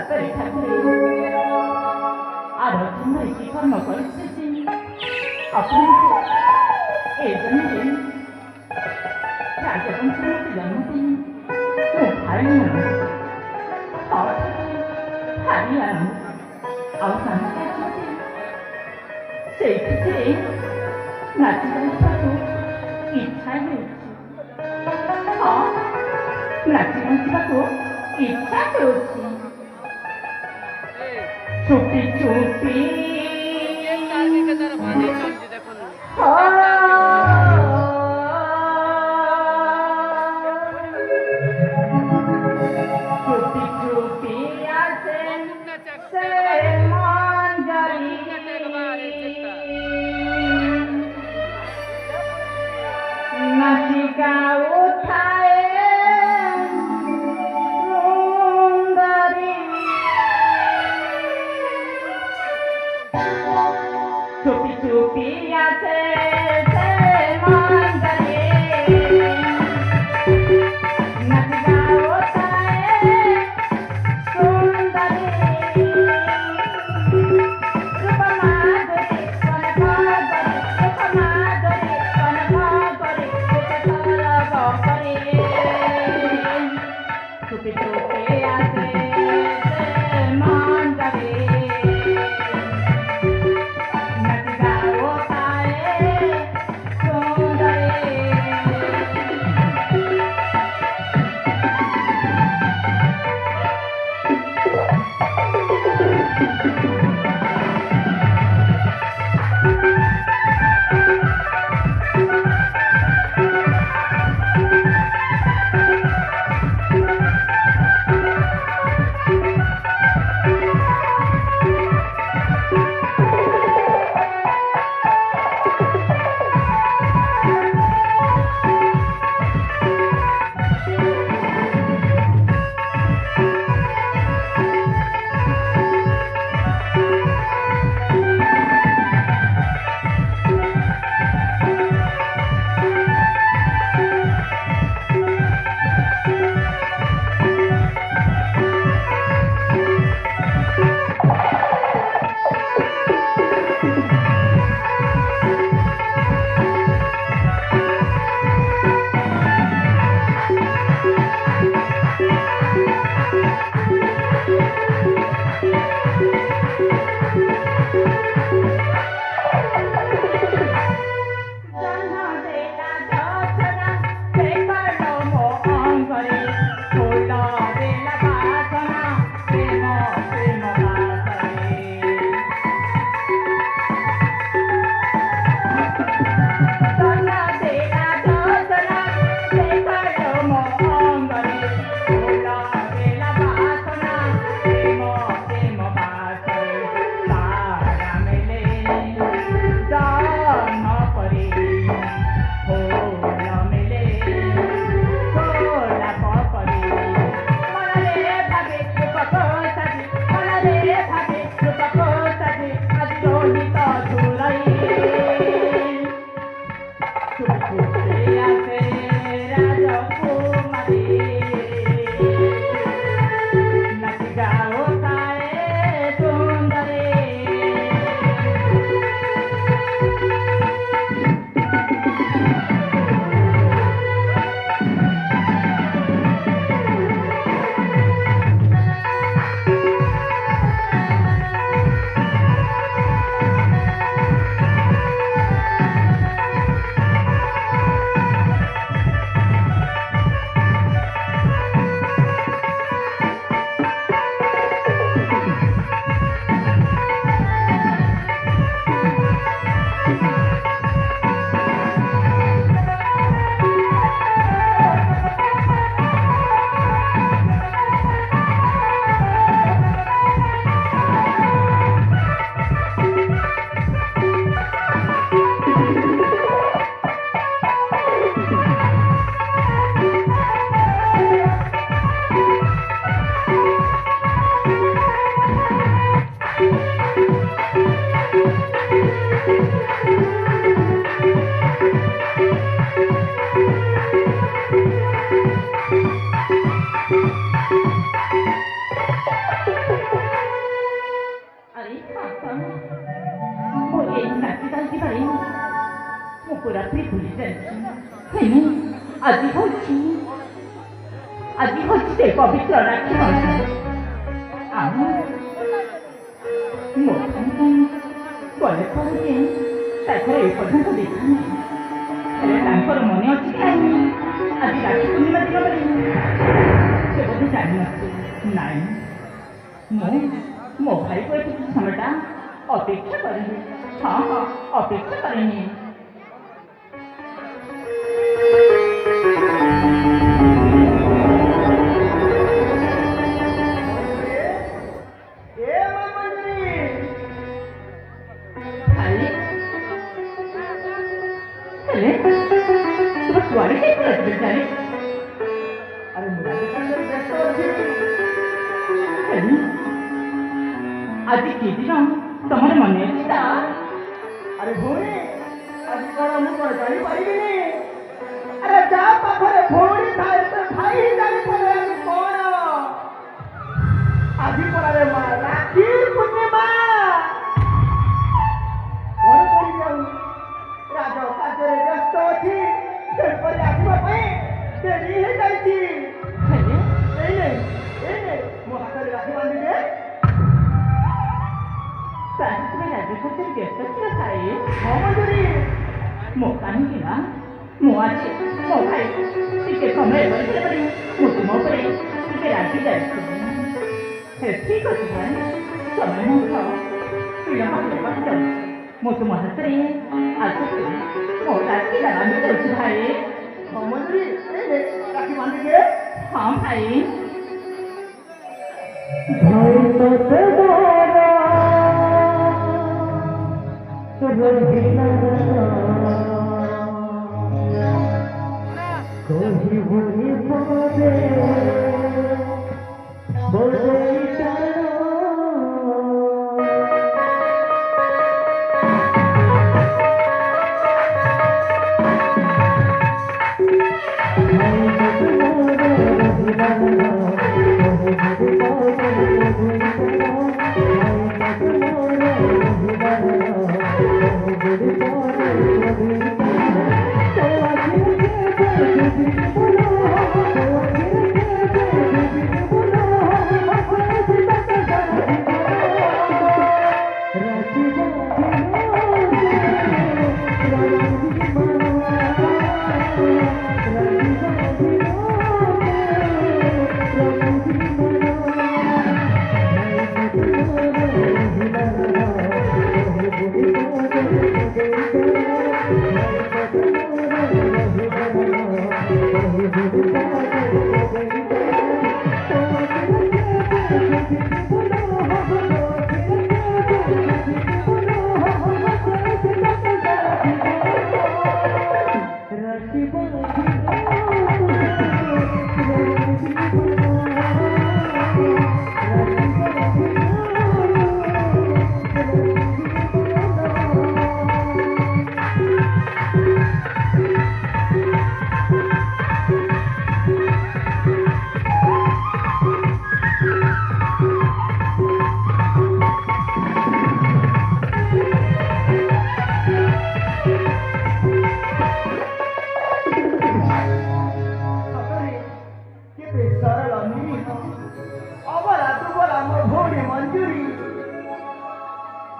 সত্তরে থাকলে আরো জন্য কি কর্ম করেছি আপনাকে এই জন্য রাজবংশমূর্তি জন্মদিন খুব ভারী আনন্দ ভারী আনন্দ অবসান সেই ক্ষেত্রে নাচিବାକୁ ଇଚ୍ଛା ହେଉଛି ହଁ ନାଚିବାକୁ ଇଚ୍ଛା ହେଉଛି ଛୁଟି ଛୁଟି ছুটি ছুটি আসে সে মঞ্জরি নাচিকা উঠায় সুন্দরী চুপি চুপি আছে সে মঞ্জরি নাচিকা উঠায় সুন্দরী ତେଣୁ ଆଜି ହେଉଛି ସେ ପବିତ୍ର ରାକ୍ଷୀ ବନ୍ଧନ। ଆଉ ମୋ ପାଇଁ ଗଲେ କହୁଛି ତାଙ୍କର ଏପର୍ଯ୍ୟନ୍ତ ଦେଖା ନାହିଁ। ହେଲେ ତାଙ୍କର ମନେ ଅଛି କି ନାହିଁ ଆଜି ରାକ୍ଷୀ ପୂର୍ଣ୍ଣିମା ଦିନ ବୋଲି? ସେ ବୋଧେ ଜାଣିନଥିଲେ। ନାଇଁ, ମୋ ଭାଇକୁ ଏଠି କିଛି ସମୟଟା ଅପେକ୍ଷା କରିବି। ହଁ ଅପେକ୍ଷା କରିନି। କୁଆଡ଼େ ଯାଇଥିଲେ? ଆଜି କି ଦିନ ତମର ମନେ ଅଛି ତା? ଆରେ ଭଉଣୀ, ଆଜି କଣ ମୁଁ କଣ ଜାଣିପାରିବିନି? ଆରେ ଯାହା ପାଖରେ ଭଉଣୀ ଥାଏ ସେ ଭାଇ ହିଁ ଜାଣିପାରେ ଆଜି କଣ। ଆଜି ପରାରେ ମା ରାକ୍ଷୀ ପୂର୍ଣ୍ଣିମା। କଣ କରିବି ଆଉ, ରାଜ କାର୍ଯ୍ୟରେ ବ୍ୟସ୍ତ ଅଛି, ସେପରି ଆସିବା ପାଇଁ ଡେରି ହେଇଯାଇଛି। ଏଇ ମୋ ହାତରେ ରାକ୍ଷୀ ବାନ୍ଧିବେ। ତାହେଲେ ରାଜକୋଷରେ ବ୍ୟସ୍ତ ଥିବ ଭାଇ। ହଁ ମଞ୍ଜୁରୀ। ମୋ କାହିଁକି ନା ମୁଁ ଆଜି ମୋ ଭାଇ ଟିକେ ସମୟ କରିଥିଲେ ବୋଲି ମୁଁ ତୁମ ଉପରେ ଟିକେ ରାଗି ଯାଇଥିଲି। ଠିକ୍ ଅଛି ଭାଇ, ସମୟ ମଧ୍ୟ ବିଳମ୍ବ ହେବାକୁ ଯାଉଛି। ମୁଁ ତୁମ ହାତରେ ଆସୁଛି ମୋ ରାକ୍ଷୀଟା ବାନ୍ଧି ଦେଉଛି ଭାଇ। ହଁ ମଞ୍ଜୁରୀ, ରାକ୍ଷୀ ବାନ୍ଧିବେ। ହଁ ଭାଇ।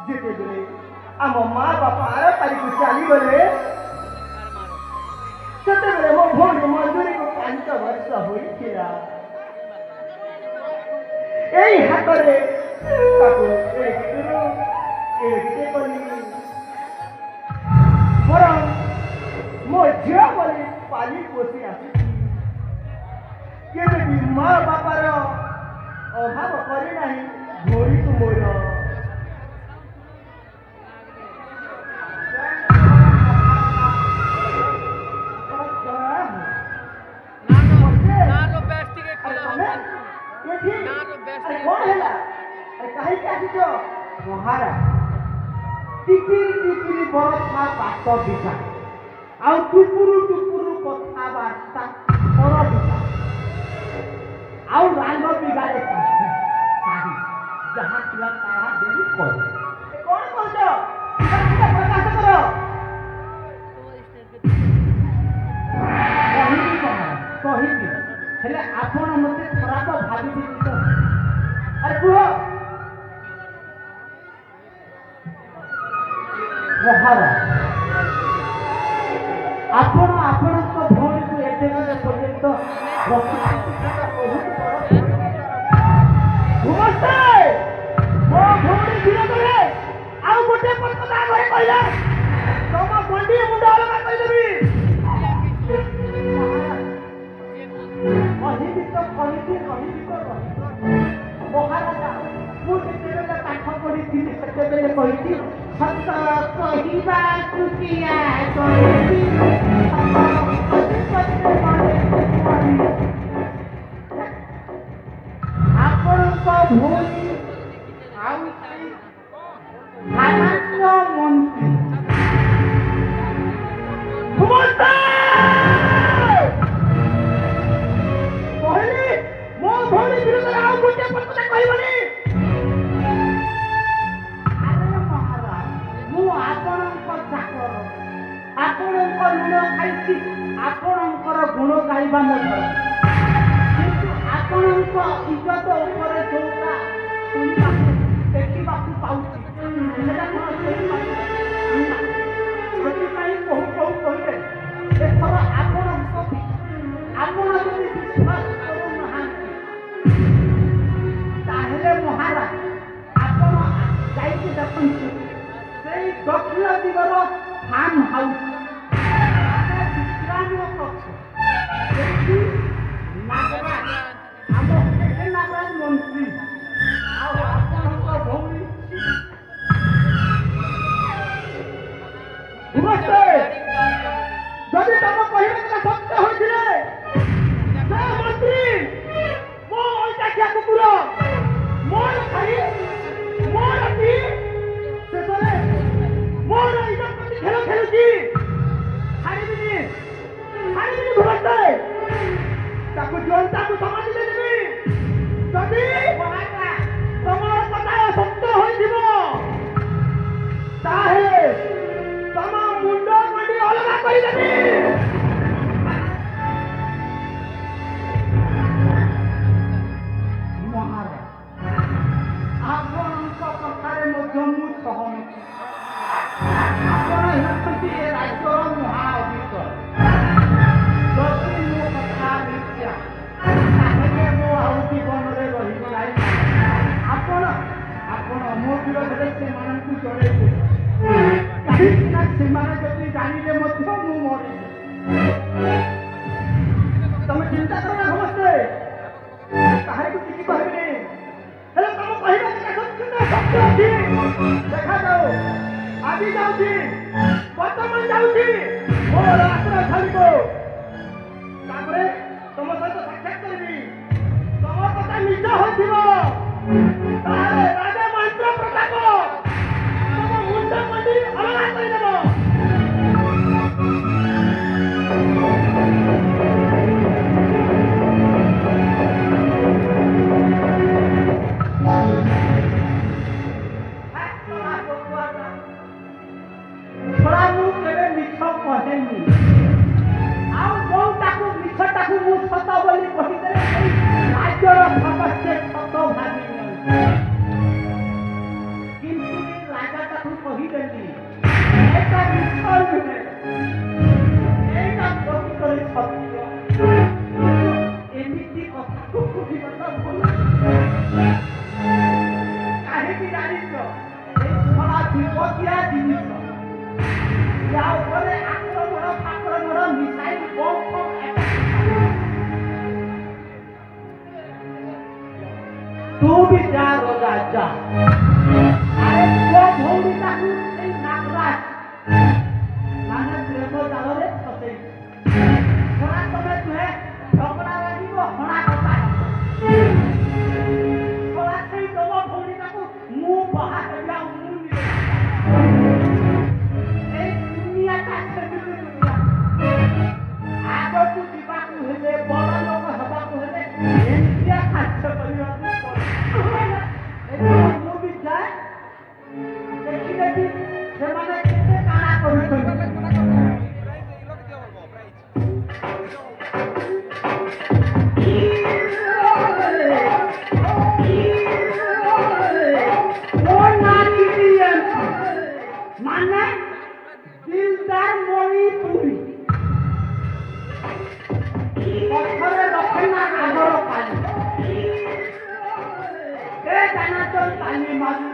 ଯେତେବେଳେ ଆମ ମା ବାପା ଆରପାରିକୁ ଚାଲିଗଲେ ସେତେବେଳେ ମୋ ଭଉଣୀ ମଞ୍ଜୁରୀକୁ 5 ବର୍ଷ ହୋଇଥିଲା। ଏଇ ହାତରେ ତାକୁ ଏଡ଼େ କଲି ବରଂ ମୋ ଝିଅ ବୋଲି ପାଲି ପୋଷି ଆସିଛି। କେବେ ବି ମା ବାପାର ଅଭାବ କରି ନାହିଁ ଭଉଣୀକୁ ମୋର। कौन है ला? अरे काहे क्या आसिଛ? महारा टिपिरी टिपिरी बरखा पात दिशा आउ टुपुरु टुपुरु कथा बार्ता पर दिशा आउ रांग बिगाड़े साही जहाँ थिला ताहा देवी कर। कौन कहछ? प्रकाश करो। ହେଲେ ଆପଣ ମୋତେ ଖରାପ ଭାବିଛନ୍ତି ତ? ଆରେ କୁହ ମହାରାଜ, ଆପଣ ଆପଣଙ୍କ ଭଉଣୀକୁ ଏତେ ଦିନ ପର୍ଯ୍ୟନ୍ତ ରଖିଛନ୍ତି, ସେଟା ବହୁତ ବଡ଼ ଭୁବସ୍ତେ। ମୋ ଭଉଣୀ ବିରୋଧରେ ଆଉ ଗୋଟେ କଥା ଘରେ କହିଲେ ତମ ଗଣ୍ଡି ମୁଣ୍ଡ ଅଲଗା କରିଦେବି। କହିବି ତ କହିବି, ରହିବି ତ ରହିବି। ମହାରାଜା, ମୁଁ ଯେତେବେଳେ ପାଠ ପଢିଥିଲି ସେତେବେଳେ କହିଛି ସତ କହିବାକୁ କିଆ କହିବି, ଆପଣଙ୍କ ଭଉଣୀ ଆଉ ସ୍ୱରାଷ୍ଟ୍ର ମନ୍ତ୍ରୀ କହିଲି ମୋ ଭଉଣୀ ବିରୁଦ୍ଧରେ ଆଉ ଗୋଟେ କଥା କହିବନି। ଆରେ ମହାରାଜ, ମୁଁ ଆପଣଙ୍କ ଚାକର, ଆପଣଙ୍କ ଋଣ ଖାଇଛି, ଆପଣଙ୍କର ଗୁଣ ଗାଇବା ମୋ ଧର୍ମ। କିନ୍ତୁ ଆପଣଙ୍କ ଇଜ୍ଜତ ଉପରେ ଯୋଉଟା ଶୁଣିବାକୁ ଦେଖିବାକୁ ପାଉଛି ସେଟା କଣ ଶୁଣିବାକୁ? ସେଥିପାଇଁ କହୁ କହୁ କହିଲେ ଏଥର ଆପଣ ଯଦି ବିଶ୍ୱାସ କରୁନାହାନ୍ତି ତାହେଲେ ମହାରାଜ ଆପଣ ଯାଇକି ଦେଖନ୍ତୁ ସେଇ ଦକ୍ଷିଣ ଦିଗର ଫାର୍ମ ହାଉସ୍ ବିଶ୍ରାମ କକ୍ଷ, ସେଠି ନାଗରାଜ ଆମ ନାଗରାଜ ମନ୍ତ୍ରୀ ଆଉ ଆପଣଙ୍କ ଭଉଣୀ ଯଦି ତମ କହିବା କଥା ସତ୍ୟ ହୋଇଥିଲେ ସେ ମନ୍ତ୍ରୀ ମୋ ଐତିହ୍ୟ କୁକୁର ମୋର ଖାଇ ମୋର ପି ଶେଷରେ ମୋର ଇଜ୍ଜତ ପ୍ରତି ଖେଳ ଖେଳୁଛି। ଛାଡ଼ିବିନି ଭୁବସ୍ତେ, ତାକୁ ଜନତାକୁ ସମାଧି ଦେଇଦେବି। ଯଦି ତମର କଥା ସତ୍ୟ ହୋଇଥିବ ତାହେଲେ ତମ ମୁଣ୍ଡ ଗଣ୍ଡି ଅଲଗା କରିଦେବି। ମହାରାଜ, ଆପଣଙ୍କ କଥାରେ ମଧ୍ୟ ମୁଁ ସହମତ। ଆପଣ ହେଉଛନ୍ତି ଏ ରାଜ୍ୟର ମହା ଅଫିସର। ଯଦି ମୋ କଥା ମିଥ୍ୟା ତାହେଲେ ମୁଁ ଆଉ ଜୀବନରେ ରହିବି ନାହିଁ। ଆପଣ ମୋ ବିରୋଧରେ ସେମାନଙ୍କୁ ଜଣେଇବେ, କାହିଁକି ନା ସେମାନେ ଯଦି ଜାଣିଲେ ମଧ୍ୟ ମୁଁ ମରିବି। ତମେ ଚିନ୍ତା କର ନା ସମସ୍ତେ, କାହାରିକୁ କିଛି କହିବିନି। ହେଲେ ତମ କହିବା ସତ୍ୟ ଅଛି। ଦେଖାଯାଉ, ଆଜି ଯାଉଛି, ବର୍ତ୍ତମାନ ଯାଉଛି, ମୋର ଆଶ୍ରୟ ଛାଡ଼ିବ। ତାପରେ ତମ ସହିତ ସାକ୍ଷାତ କରିବି। ତମ କଥା ନିଜ ହୋଇଥିବ ତାହେଲେ ରାଜା ମହେନ୍ଦ୍ର ପ୍ରତାପ ତମ ମୁଣ୍ଡ ମଣ୍ଡି ଅଲଗା କରିଦେବ। ଛଡ଼ା ମୁଁ କେବେ ମିଛ କହେନି, ଆଉ ଯୋଉଟାକୁ ମିଛଟାକୁ ମୁଁ ସତ ବୋଲି କହିଦେଲେ ରାଜ୍ୟର ସମସ୍ତେ ସତ ଭାବି ନିଅନ୍ତି। କିନ୍ତୁ ରାଜାଟାକୁ କହିଦେଲି ଏଇଟା ମିଛ ନୁହେଁ, ଏଇଟା ପ୍ରକୃତରେ ସତ୍ୟ। ଏମିତି କଥାକୁ କହିବାଟା ଭଲ। କାହିଁକି ଜାଣିଛ? ଏଇ ଛଡ଼ା ବିପଦିଆ ଜିନିଷ, ୟା ଉପରେ ଆକ୍ରମଣ ମିସାଇଲ ବମ୍ ତୁ ବି ଯା ରାଜା। ଆରେ ତୋ ଭଉଣୀଟାକୁ ସେଇ ନାଗରାଜ ମାନେ ପ୍ରେମ ଜାଲରେ ଫସେଇ ହଣା ତମେ ନୁହେଁ, ଝଗଡ଼ା ଲାଗିବ ହଣା କଥା। ସେଇ ତମ ଭଉଣୀଟାକୁ ମୁଁ ବାହା ହେବି ଆଉ ମୁଁ ଏଇ ଦୁନିଆଟା ସେମିତି ଦୁନିଆ। ଆଗକୁ ଯିବାକୁ ହେଲେ, ବଡ଼ ଲୋକ ହେବାକୁ ହେଲେ ଏମିତିଆ କାର୍ଯ୍ୟ କରିବାକୁ ପଡେ। ମୁଁ ବି ଯାଏ ଦେଖିଲେ ଚଟାଣ ପାଣି ମାରୁ